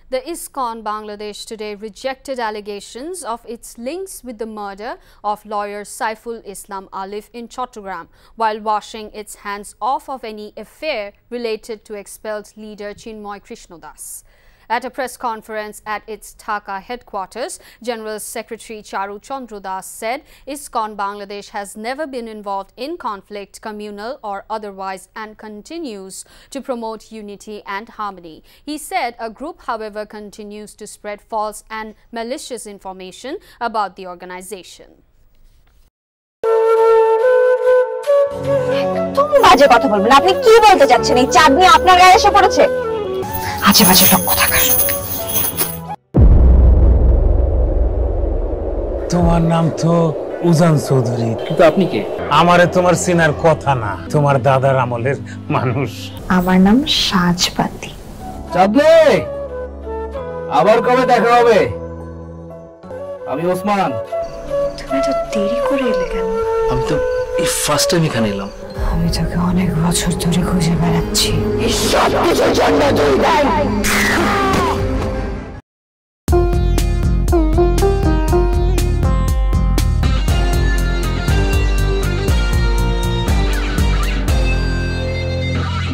The ISKCON Bangladesh today rejected allegations of its links with the murder of lawyer Saiful Islam Alif in Chattogram, while washing its hands off of any affair related to expelled leader Chinmoy Krishnadas. At a press conference at its Dhaka headquarters, General Secretary Charu Chandra Das said ISKCON Bangladesh has never been involved in conflict, communal or otherwise, and continues to promote unity and harmony. He said a group, however, continues to spread false and malicious information about the organization. একদম বাজে কথা বলবেন। আপনি কি বলতে চাচ্ছেন? এই চাঁদ নিয়ে আপনার গায়ে এসে পড়েছে? আজে বাজে লোক কোথাকার। তোমার নাম তো উজান চৌধুরী, কিন্তু আপনি কে? আমারে তোমার চিনার কথা না, তোমার দাদার আমলের মানুষ। আমার নাম সাজপাতি। চাঁদনি, আবার কবে দেখা হবে? আমি ওসমান। তুমি তো দেরি করে এলে কেন? আমি তো এই ফার্স্ট টাইম এখানে এলাম। আমি তোকে অনেক বছর ধরে খুঁজে বেড়াচ্ছি। এই সব কিছুর জন্য তুই দায়ী।